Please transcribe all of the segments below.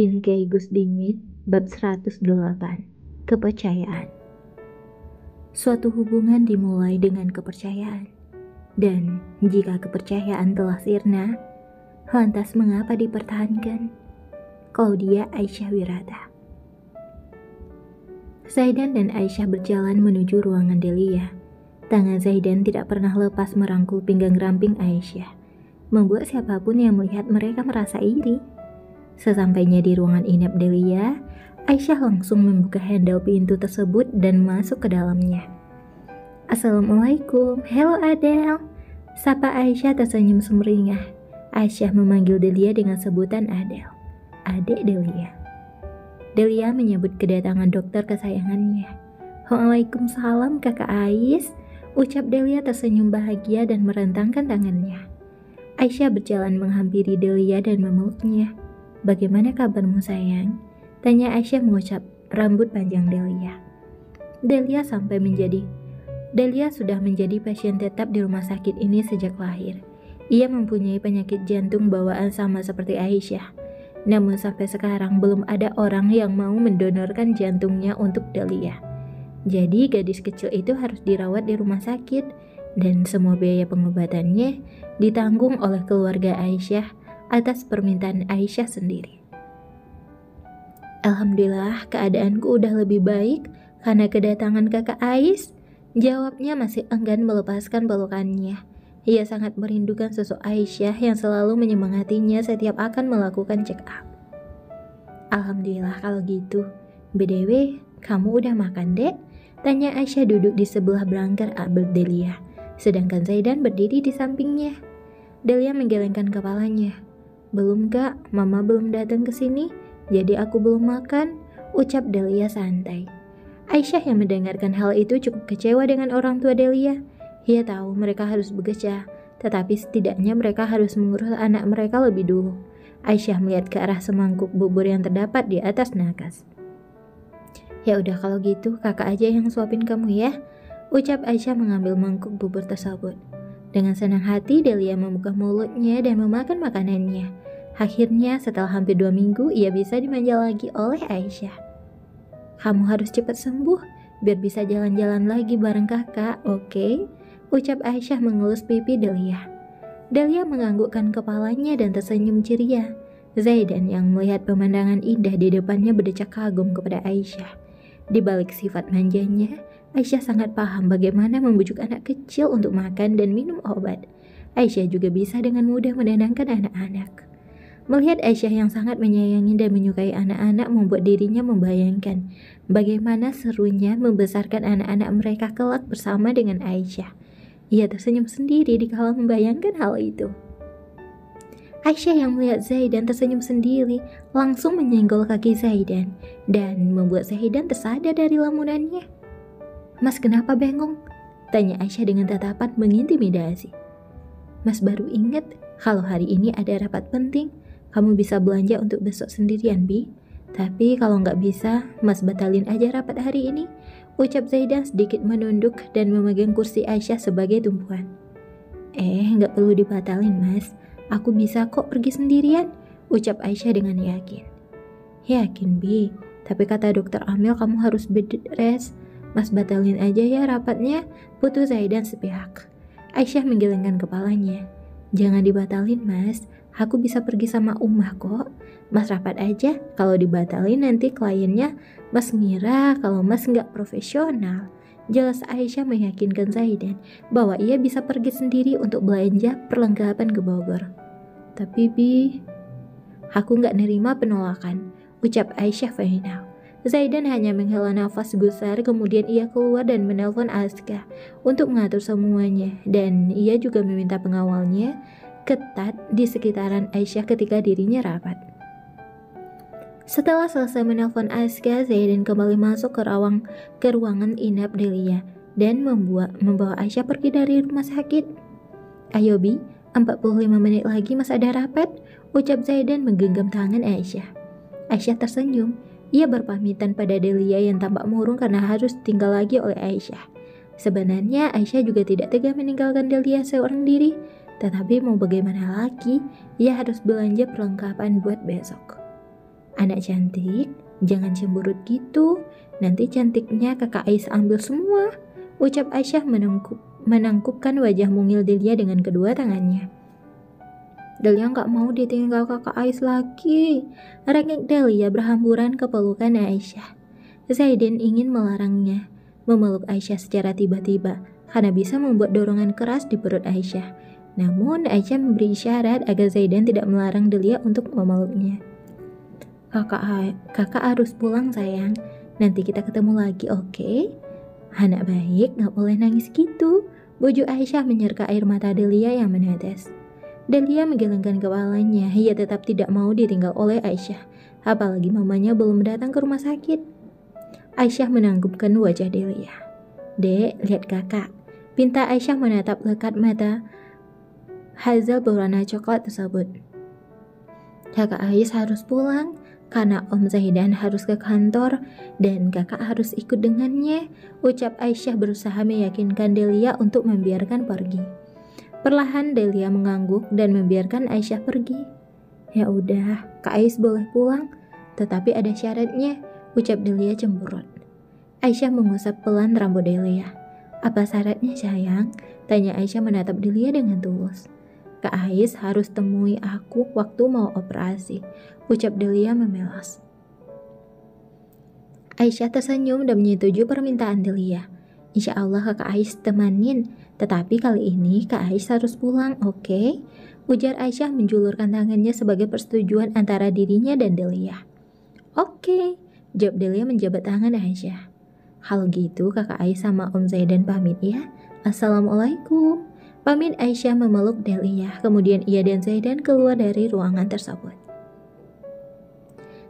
Bingkai Gus Dingin, bab 108. Kepercayaan. Suatu hubungan dimulai dengan kepercayaan. Dan jika kepercayaan telah sirna, lantas mengapa dipertahankan? Claudia Aisyah Wirata. Zaidan dan Aisyah berjalan menuju ruangan Delia. Tangan Zaidan tidak pernah lepas merangkul pinggang ramping Aisyah, membuat siapapun yang melihat mereka merasa iri. Sesampainya di ruangan inap Delia, Aisyah langsung membuka handle pintu tersebut dan masuk ke dalamnya. "Assalamualaikum, hello Adele," sapa Aisyah tersenyum sumringah. Aisyah memanggil Delia dengan sebutan Adele, adik Delia. Delia menyebut kedatangan dokter kesayangannya. "Waalaikumsalam kakak Ais," ucap Delia tersenyum bahagia dan merentangkan tangannya. Aisyah berjalan menghampiri Delia dan memeluknya. "Bagaimana kabarmu sayang?" tanya Aisyah mengucap rambut panjang Delia. Delia sudah menjadi pasien tetap di rumah sakit ini sejak lahir. Ia mempunyai penyakit jantung bawaan sama seperti Aisyah. Namun sampai sekarang belum ada orang yang mau mendonorkan jantungnya untuk Delia. Jadi gadis kecil itu harus dirawat di rumah sakit dan semua biaya pengobatannya ditanggung oleh keluarga Aisyah atas permintaan Aisyah sendiri. "Alhamdulillah keadaanku udah lebih baik karena kedatangan kakak Ais," jawabnya masih enggan melepaskan pelukannya. Ia sangat merindukan sosok Aisyah yang selalu menyemangatinya setiap akan melakukan check up. "Alhamdulillah kalau gitu. BTW, kamu udah makan, Dek?" tanya Aisyah duduk di sebelah belakang Abel Delia, sedangkan Zaidan berdiri di sampingnya. Delia menggelengkan kepalanya. "Belum Kak, Mama belum datang ke sini, jadi aku belum makan," ucap Delia santai. Aisyah yang mendengarkan hal itu cukup kecewa dengan orang tua Delia. Ia tahu mereka harus bekerja, tetapi setidaknya mereka harus mengurus anak mereka lebih dulu. Aisyah melihat ke arah semangkuk bubur yang terdapat di atas nakas. "Ya udah kalau gitu kakak aja yang suapin kamu ya," ucap Aisyah mengambil mangkuk bubur tersebut. Dengan senang hati Delia membuka mulutnya dan memakan makanannya. Akhirnya setelah hampir 2 minggu ia bisa dimanja lagi oleh Aisyah. "Kamu harus cepat sembuh biar bisa jalan-jalan lagi bareng kakak, oke?" ucap Aisyah mengelus pipi Delia. Delia menganggukkan kepalanya dan tersenyum ceria. Zaidan yang melihat pemandangan indah di depannya berdecak kagum kepada Aisyah. Di balik sifat manjanya, Aisyah sangat paham bagaimana membujuk anak kecil untuk makan dan minum obat. Aisyah juga bisa dengan mudah menenangkan anak-anak. Melihat Aisyah yang sangat menyayangi dan menyukai anak-anak membuat dirinya membayangkan bagaimana serunya membesarkan anak-anak mereka kelak bersama dengan Aisyah. Ia tersenyum sendiri dikala membayangkan hal itu. Aisyah yang melihat Zaidan tersenyum sendiri langsung menyenggol kaki Zaidan dan membuat Zaidan tersadar dari lamunannya. "Mas kenapa bengong?" tanya Aisyah dengan tatapan mengintimidasi. "Mas baru ingat kalau hari ini ada rapat penting. Kamu bisa belanja untuk besok sendirian, Bi. Tapi kalau nggak bisa, Mas batalin aja rapat hari ini," ucap Zaidan sedikit menunduk dan memegang kursi Aisyah sebagai tumpuan. Nggak perlu dibatalin, Mas. Aku bisa kok pergi sendirian," ucap Aisyah dengan yakin. "Yakin, Bi. Tapi kata dokter Amel kamu harus bed rest. Mas batalin aja ya rapatnya," putus Zaidan sepihak. Aisyah menggelengkan kepalanya. "Jangan dibatalin, Mas. Aku bisa pergi sama Ummah kok. Mas rapat aja. Kalau dibatalin nanti kliennya Mas ngira kalau Mas nggak profesional," jelas Aisyah meyakinkan Zaidan bahwa ia bisa pergi sendiri untuk belanja perlengkapan ke Bogor. "Tapi Bi, aku nggak nerima penolakan," ucap Aisyah final. Zaidan hanya menghela nafas gusar, kemudian ia keluar dan menelpon Aska untuk mengatur semuanya, dan ia juga meminta pengawalnya ketat di sekitaran Aisyah ketika dirinya rapat. Setelah selesai menelpon Aska, Zaidan kembali masuk ke ruangan inap Delia dan membawa Aisyah pergi dari rumah sakit. "Ayo Bi, 45 menit lagi Mas ada rapat," ucap Zaidan menggenggam tangan Aisyah. Aisyah tersenyum. Ia berpamitan pada Delia yang tampak murung karena harus tinggal lagi oleh Aisyah. Sebenarnya Aisyah juga tidak tega meninggalkan Delia seorang diri, tetapi mau bagaimana lagi, ia harus belanja perlengkapan buat besok. Anak cantik, jangan cemberut gitu. Nanti cantiknya kakak Ais ambil semua. Ucap Aisyah menangkupkan wajah mungil Delia dengan kedua tangannya. Delia gak mau ditinggal kakak Ais lagi. Rengek Delia berhamburan ke pelukan Aisyah. Zaidan ingin melarangnya memeluk Aisyah secara tiba-tiba karena bisa membuat dorongan keras di perut Aisyah. Namun Aisyah memberi isyarat agar Zaidan tidak melarang Delia untuk memeluknya. Kakak harus pulang sayang. Nanti kita ketemu lagi, oke? Anak baik, gak boleh nangis gitu. Bujuk Aisyah menyerka air mata Delia yang menetes. Delia menggelengkan kepalanya. Ia tetap tidak mau ditinggal oleh Aisyah. Apalagi mamanya belum datang ke rumah sakit. Aisyah menanggupkan wajah Delia. Dek, lihat kakak. Pinta Aisyah menatap lekat mata Hazel berwarna coklat tersebut. Kakak Ais harus pulang karena Om Zaidan harus ke kantor dan kakak harus ikut dengannya. Ucap Aisyah berusaha meyakinkan Delia untuk membiarkan pergi. Perlahan Delia mengangguk dan membiarkan Aisyah pergi. Ya udah, Kak Ais boleh pulang, tetapi ada syaratnya, ucap Delia cemberut. Aisyah mengusap pelan rambut Delia. Apa syaratnya sayang? Tanya Aisyah menatap Delia dengan tulus. Kak Ais harus temui aku waktu mau operasi, ucap Delia memelas. Aisyah tersenyum dan menyetujui permintaan Delia. Insya Allah Kak Ais temanin, tetapi kali ini Kak Ais harus pulang, oke? Ujar Aisyah menjulurkan tangannya sebagai persetujuan antara dirinya dan Delia. Oke, jawab Delia menjabat tangan Aisyah. Kalau gitu kakak Ais sama Om Zaidan pamit ya. Assalamualaikum. Pamit Aisyah memeluk Delia, kemudian ia dan Zaidan keluar dari ruangan tersebut.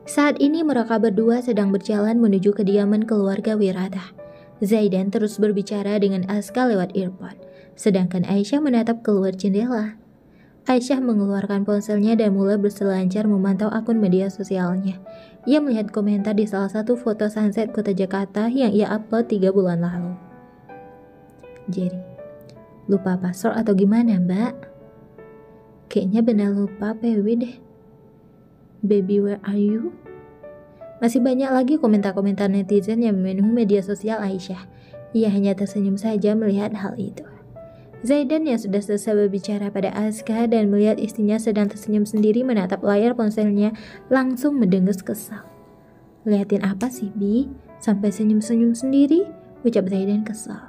Saat ini mereka berdua sedang berjalan menuju kediaman keluarga Wirata. Zaidan terus berbicara dengan Aska lewat earphone, sedangkan Aisyah menatap keluar jendela. Aisyah mengeluarkan ponselnya dan mulai berselancar memantau akun media sosialnya. Ia melihat komentar di salah satu foto sunset kota Jakarta yang ia upload 3 bulan lalu. Jerry, lupa password atau gimana mbak? Kayaknya benar lupa PW deh. Baby where are you? Masih banyak lagi komentar-komentar netizen yang memenuhi media sosial Aisyah. Ia hanya tersenyum saja melihat hal itu. Zaidan yang sudah selesai berbicara pada Aska dan melihat istrinya sedang tersenyum sendiri menatap layar ponselnya langsung mendengus kesal. Liatin apa sih Bi? Sampai senyum-senyum sendiri? Ucap Zaidan kesal.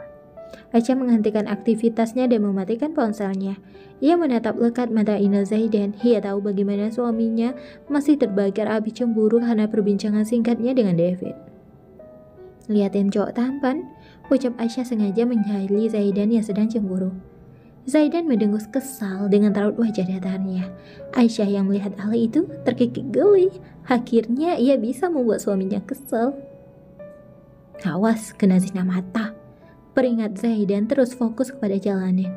Aisyah menghentikan aktivitasnya dan mematikan ponselnya. Ia menatap lekat mata indah Zaidan. Ia tahu bagaimana suaminya masih terbakar api cemburu karena perbincangan singkatnya dengan David. Liatin cowok tampan, ucap Aisyah sengaja menjahili Zaidan yang sedang cemburu. Zaidan mendengus kesal dengan raut wajah datarnya. Aisyah yang melihat hal itu terkikik geli. Akhirnya ia bisa membuat suaminya kesal. Awas, kena zina mata, peringat Zaidan terus fokus kepada jalannya.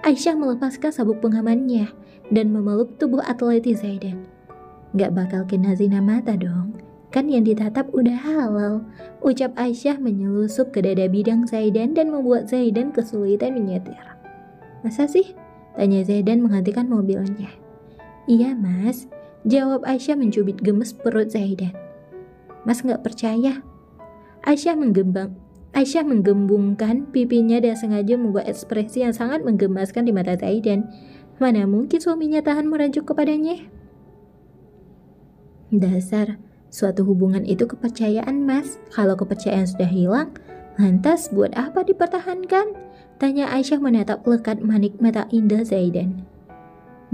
Aisyah melepaskan sabuk pengamannya dan memeluk tubuh atletis Zaidan. Gak bakal kena zina mata dong, kan yang ditatap udah halal, ucap Aisyah menyelusup ke dada bidang Zaidan dan membuat Zaidan kesulitan menyetir. Masa sih? Tanya Zaidan menghentikan mobilnya. Iya mas, jawab Aisyah mencubit gemes perut Zaidan. Mas gak percaya? Aisyah menggembungkan pipinya dan sengaja membuat ekspresi yang sangat menggemaskan di mata Zaidan. Mana mungkin suaminya tahan merajuk kepadanya? Dasar, suatu hubungan itu kepercayaan mas. Kalau kepercayaan sudah hilang, lantas buat apa dipertahankan? Tanya Aisyah menatap lekat manik mata indah Zaidan.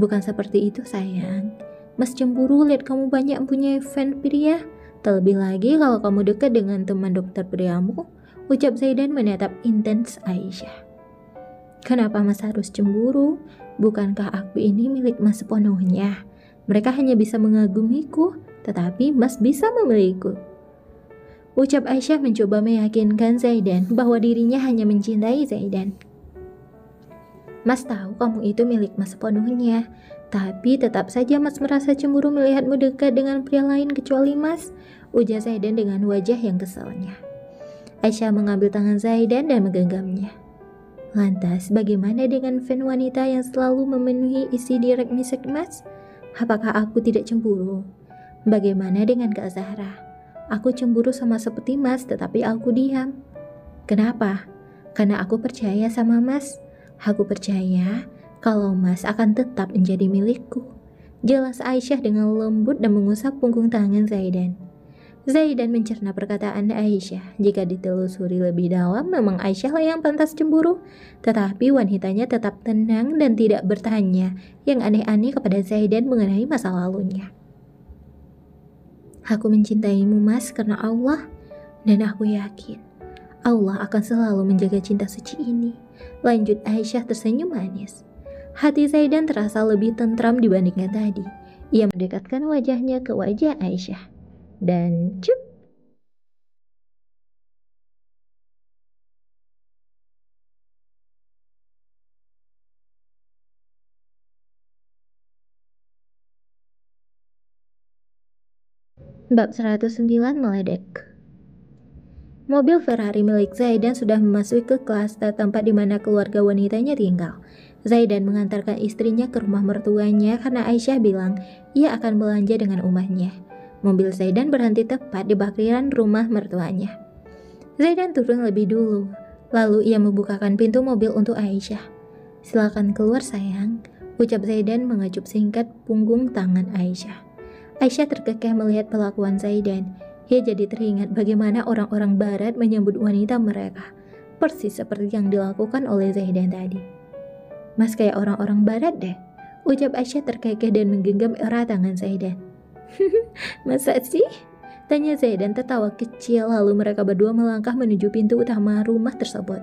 Bukan seperti itu sayang. Mas cemburu lihat kamu banyak mempunyai fan pria. Terlebih lagi kalau kamu dekat dengan teman dokter priamu, ucap Zaidan menatap intens Aisyah. Kenapa mas harus cemburu? Bukankah aku ini milik mas sepenuhnya? Mereka hanya bisa mengagumiku, tetapi mas bisa memilikiku. Ucap Aisyah mencoba meyakinkan Zaidan bahwa dirinya hanya mencintai Zaidan. Mas tahu kamu itu milik mas sepenuhnya, tapi tetap saja mas merasa cemburu melihatmu dekat dengan pria lain kecuali mas, ujar Zaidan dengan wajah yang kesalnya. Aisyah mengambil tangan Zaidan dan menggenggamnya. Lantas bagaimana dengan fan wanita yang selalu memenuhi isi direct message mas? Apakah aku tidak cemburu? Bagaimana dengan Kak Zahra? Aku cemburu sama seperti Mas, tetapi aku diam. Kenapa? Karena aku percaya sama Mas. Aku percaya kalau Mas akan tetap menjadi milikku. Jelas Aisyah dengan lembut dan mengusap punggung tangan Zaidan. Zaidan mencerna perkataan Aisyah. Jika ditelusuri lebih dalam, memang Aisyah lah yang pantas cemburu. Tetapi wanitanya tetap tenang dan tidak bertanya yang aneh-aneh kepada Zaidan mengenai masa lalunya. Aku mencintaimu Mas karena Allah, dan aku yakin Allah akan selalu menjaga cinta suci ini. Lanjut Aisyah tersenyum manis. Hati Zaidan terasa lebih tentram dibandingkan tadi. Ia mendekatkan wajahnya ke wajah Aisyah. Dan cup. Bab 109 meledek. Mobil Ferrari milik Zaidan sudah memasuki ke klaster tempat di mana keluarga wanitanya tinggal. Zaidan mengantarkan istrinya ke rumah mertuanya karena Aisyah bilang ia akan belanja dengan umahnya. Mobil Zaidan berhenti tepat di parkiran rumah mertuanya. Zaidan turun lebih dulu, lalu ia membukakan pintu mobil untuk Aisyah. Silakan keluar sayang, ucap Zaidan mengecup singkat punggung tangan Aisyah. Aisyah terkekeh melihat pelakuan Zaidan. Ia jadi teringat bagaimana orang-orang barat menyambut wanita mereka, persis seperti yang dilakukan oleh Zaidan tadi. Mas kayak orang-orang barat deh, ucap Aisyah terkekeh dan menggenggam erat tangan Zaidan. Masa sih? Tanya Zaidan tertawa kecil, lalu mereka berdua melangkah menuju pintu utama rumah tersebut.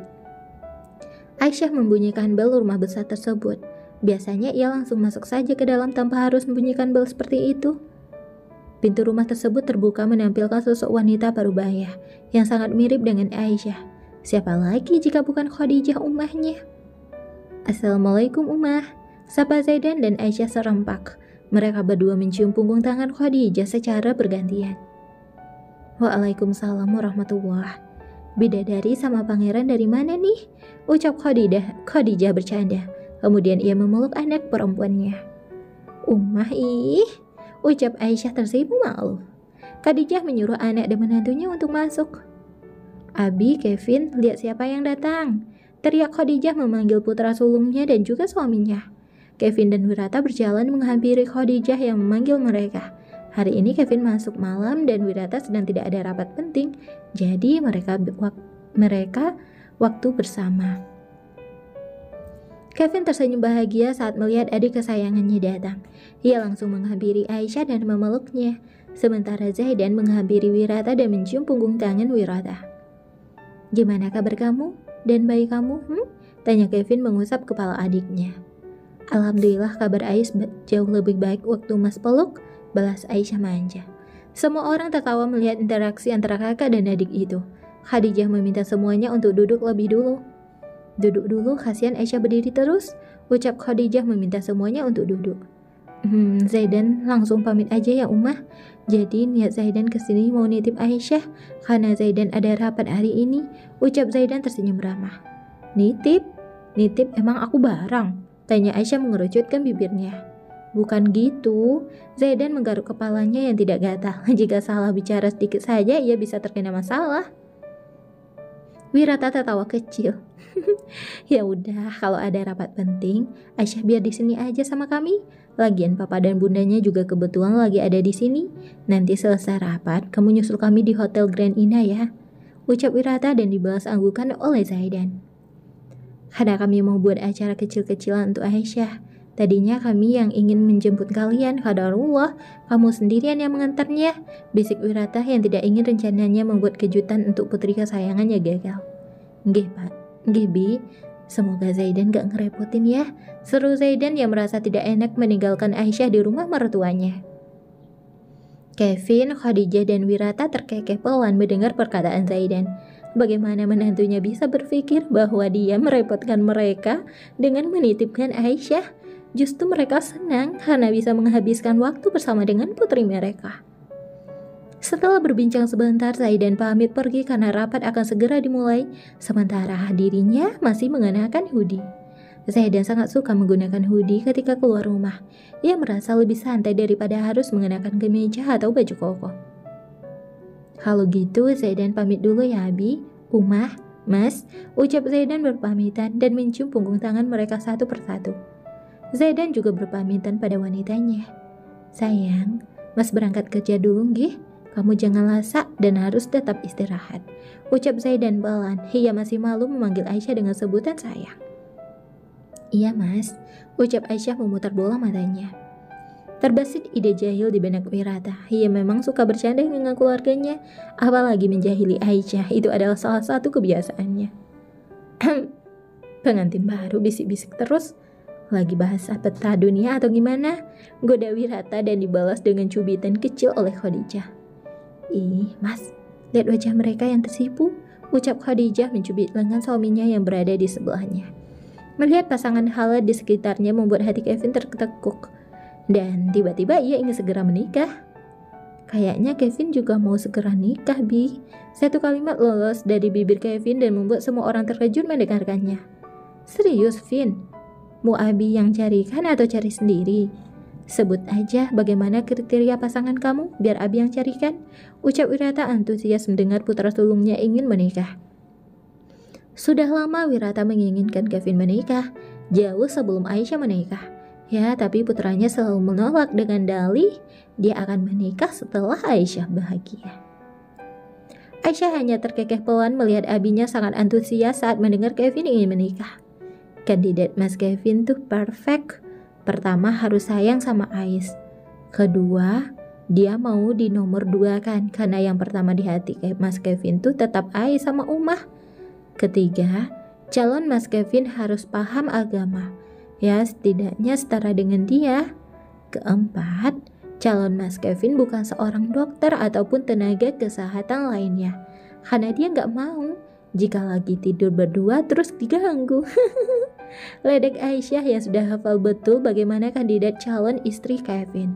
Aisyah membunyikan bel rumah besar tersebut. Biasanya ia langsung masuk saja ke dalam tanpa harus membunyikan bel seperti itu. Pintu rumah tersebut terbuka menampilkan sosok wanita parubaya yang sangat mirip dengan Aisyah. Siapa lagi jika bukan Khadijah ummahnya? Assalamualaikum ummah, sapa Zaidan dan Aisyah serempak. Mereka berdua mencium punggung tangan Khadijah secara bergantian. Waalaikumsalam warahmatullah. Bidadari sama pangeran dari mana nih? Ucap Khadijah bercanda. Kemudian ia memeluk anak perempuannya. Ummah ih, ucap Aisyah tersipu malu. Khadijah menyuruh anak dan menantunya untuk masuk. Abi, Kevin, lihat siapa yang datang. Teriak Khadijah memanggil putra sulungnya dan juga suaminya. Kevin dan Wirata berjalan menghampiri Khadijah yang memanggil mereka. Hari ini Kevin masuk malam dan Wirata sedang tidak ada rapat penting, jadi mereka waktu bersama. Kevin tersenyum bahagia saat melihat adik kesayangannya datang. Ia langsung menghampiri Aisyah dan memeluknya, sementara Zaidan menghampiri Wirata dan mencium punggung tangan Wirata. Gimana kabar kamu dan bayi kamu? Tanya Kevin mengusap kepala adiknya. Alhamdulillah kabar Ais jauh lebih baik waktu Mas peluk, balas Aisyah manja. Semua orang tertawa melihat interaksi antara kakak dan adik itu. Khadijah meminta semuanya untuk duduk lebih dulu. Duduk dulu, kasihan Aisyah berdiri terus, ucap Khadijah meminta semuanya untuk duduk. Zaidan langsung pamit aja ya Ummah. Jadi niat Zaidan kesini mau nitip Aisyah karena Zaidan ada rapat hari ini, ucap Zaidan tersenyum ramah. Nitip? Nitip emang aku barang? Tanya Aisyah mengerucutkan bibirnya. Bukan gitu, Zaidan menggaruk kepalanya yang tidak gatal. Jika salah bicara sedikit saja, ia bisa terkena masalah. Wirata tertawa kecil. Ya udah, kalau ada rapat penting, Aisyah biar di sini aja sama kami. Lagian papa dan bundanya juga kebetulan lagi ada di sini. Nanti selesai rapat, kamu nyusul kami di Hotel Grand Ina ya. Ucap Wirata dan dibalas anggukan oleh Zaidan. Karena kami mau buat acara kecil-kecilan untuk Aisyah. Tadinya kami yang ingin menjemput kalian, qadarullah, kamu sendirian yang mengantarnya. Bisik Wirata yang tidak ingin rencananya membuat kejutan untuk putri kesayangannya gagal. Nggih Pak, nggih Bi, semoga Zaidan gak ngerepotin ya. Seru Zaidan yang merasa tidak enak meninggalkan Aisyah di rumah mertuanya. Kevin, Khadijah dan Wirata terkekeh pelan mendengar perkataan Zaidan. Bagaimana menantunya bisa berpikir bahwa dia merepotkan mereka dengan menitipkan Aisyah? Justru mereka senang karena bisa menghabiskan waktu bersama dengan putri mereka. Setelah berbincang sebentar, Zaidan pamit pergi karena rapat akan segera dimulai, sementara dirinya masih mengenakan hoodie. Zaidan sangat suka menggunakan hoodie ketika keluar rumah. Ia merasa lebih santai daripada harus mengenakan kemeja atau baju koko. Kalau gitu Zaidan pamit dulu ya Abi, Umah, Mas, ucap Zaidan berpamitan dan mencium punggung tangan mereka satu persatu. Zaidan juga berpamitan pada wanitanya. Sayang, Mas berangkat kerja dulu nggih. Kamu jangan lasak dan harus tetap istirahat, ucap Zaidan pelan. Ia masih malu memanggil Aisyah dengan sebutan sayang. Iya Mas, ucap Aisyah memutar bola matanya. Terbesit ide jahil di benak Wirata. Ia memang suka bercanda dengan keluarganya, apalagi menjahili Aisyah, itu adalah salah satu kebiasaannya. Pengantin baru bisik-bisik terus. Lagi bahas peta dunia atau gimana? Goda Wirata dan dibalas dengan cubitan kecil oleh Khadijah. Ih Mas, lihat wajah mereka yang tersipu, ucap Khadijah mencubit lengan suaminya yang berada di sebelahnya. Melihat pasangan halal di sekitarnya membuat hati Kevin tertekuk. Dan tiba-tiba ia ingin segera menikah. Kayaknya Kevin juga mau segera nikah, Bi. Satu kalimat lolos dari bibir Kevin dan membuat semua orang terkejut mendengarkannya. Serius, Vin? Mau Abi yang carikan atau cari sendiri? Sebut aja bagaimana kriteria pasangan kamu, biar Abi yang carikan, ucap Wirata antusias mendengar putra sulungnya ingin menikah. Sudah lama Wirata menginginkan Kevin menikah, jauh sebelum Aisyah menikah. Ya, tapi putranya selalu menolak dengan dalih dia akan menikah setelah Aisyah bahagia. Aisyah hanya terkekeh pelan melihat abinya sangat antusias saat mendengar Kevin ingin menikah. Kandidat Mas Kevin tuh perfect. Pertama harus sayang sama Ais. Kedua, dia mau di nomor 2 kan, karena yang pertama di hati Mas Kevin tuh tetap Ais sama Umah. Ketiga, calon Mas Kevin harus paham agama, ya setidaknya setara dengan dia. Keempat, calon Mas Kevin bukan seorang dokter ataupun tenaga kesehatan lainnya, karena dia nggak mau jika lagi tidur berdua terus diganggu. Ledek Aisyah yang sudah hafal betul bagaimana kandidat calon istri Kevin.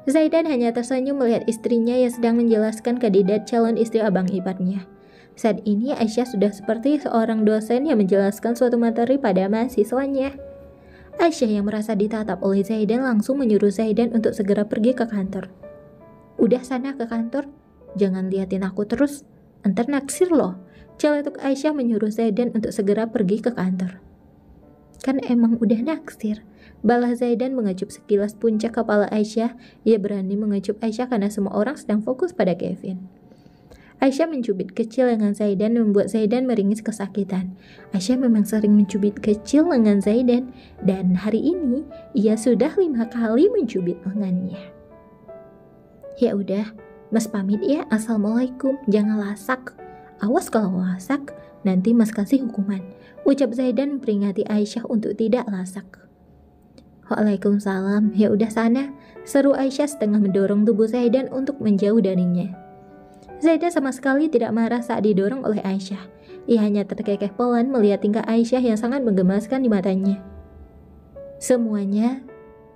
Zaidan hanya tersenyum melihat istrinya yang sedang menjelaskan kandidat calon istri abang iparnya. Saat ini Aisyah sudah seperti seorang dosen yang menjelaskan suatu materi pada mahasiswanya. Aisyah yang merasa ditatap oleh Zaidan langsung menyuruh Zaidan untuk segera pergi ke kantor. Udah sana ke kantor, jangan liatin aku terus, entar naksir loh. Celetuk Aisyah menyuruh Zaidan untuk segera pergi ke kantor. Kan emang udah naksir, balas Zaidan mengecup sekilas puncak kepala Aisyah. Ia berani mengecup Aisyah karena semua orang sedang fokus pada Kevin. Aisyah mencubit kecil lengan Zaidan dan membuat Zaidan meringis kesakitan. Aisyah memang sering mencubit kecil lengan Zaidan, dan hari ini ia sudah 5 kali mencubit lengannya. Ya udah, Mas pamit ya. Assalamualaikum. Jangan lasak. Awas kalau lasak, nanti Mas kasih hukuman, ucap Zaidan memperingati Aisyah untuk tidak lasak. Waalaikumsalam. Ya udah sana, seru Aisyah setengah mendorong tubuh Zaidan untuk menjauh darinya. Zaidan sama sekali tidak marah saat didorong oleh Aisyah. Ia hanya terkekeh pelan melihat tingkah Aisyah yang sangat menggemaskan di matanya. Semuanya,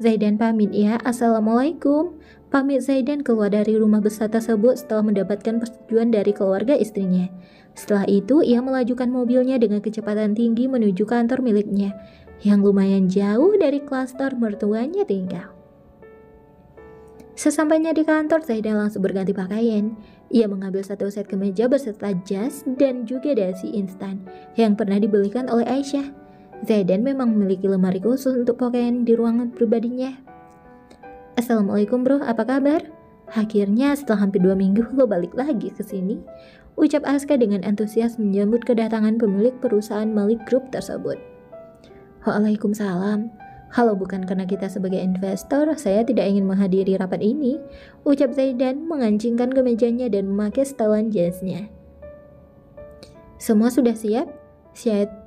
Zaidan pamit ya. Assalamualaikum. Pamit Zaidan keluar dari rumah besar tersebut setelah mendapatkan persetujuan dari keluarga istrinya. Setelah itu, ia melajukan mobilnya dengan kecepatan tinggi menuju kantor miliknya, yang lumayan jauh dari klaster mertuanya tinggal. Sesampainya di kantor, Zaidan langsung berganti pakaian. Ia mengambil satu set kemeja beserta jas dan juga dasi instan yang pernah dibelikan oleh Aisyah. Zaidan memang memiliki lemari khusus untuk pakaian di ruangan pribadinya. Assalamualaikum bro, apa kabar? Akhirnya setelah hampir 2 minggu lo balik lagi ke sini, ucap Aska dengan antusias menyambut kedatangan pemilik perusahaan Malik Group tersebut. Waalaikumsalam. Halo, bukan karena kita sebagai investor, saya tidak ingin menghadiri rapat ini, ucap Zaidan mengancingkan kemejanya dan memakai setelan jasnya. Semua sudah siap?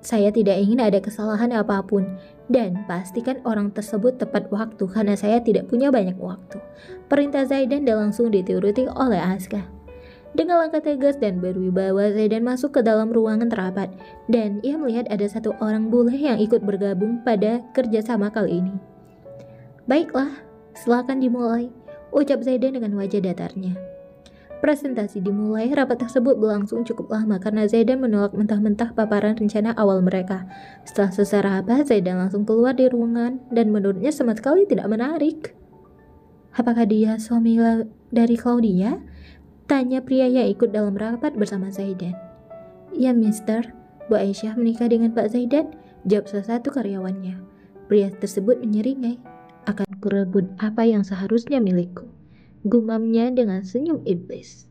Saya tidak ingin ada kesalahan apapun, dan pastikan orang tersebut tepat waktu karena saya tidak punya banyak waktu, perintah Zaidan dan langsung dituruti oleh Aska. Dengan langkah tegas dan berwibawa, Zaidan masuk ke dalam ruangan rapat, dan ia melihat ada satu orang bule yang ikut bergabung pada kerjasama kali ini. Baiklah, silakan dimulai, ucap Zaidan dengan wajah datarnya. Presentasi dimulai, rapat tersebut berlangsung cukup lama karena Zaidan menolak mentah-mentah paparan rencana awal mereka. Setelah selesai rapat, Zaidan langsung keluar dari ruangan dan menurutnya sama sekali tidak menarik. Apakah dia suami dari Claudia? Tanya pria yang ikut dalam rapat bersama Zaidan. Ya, Mister. Bu Aisyah menikah dengan Pak Zaidan, jawab salah satu karyawannya. Pria tersebut menyeringai. Akan kurebut apa yang seharusnya milikku, gumamnya dengan senyum iblis.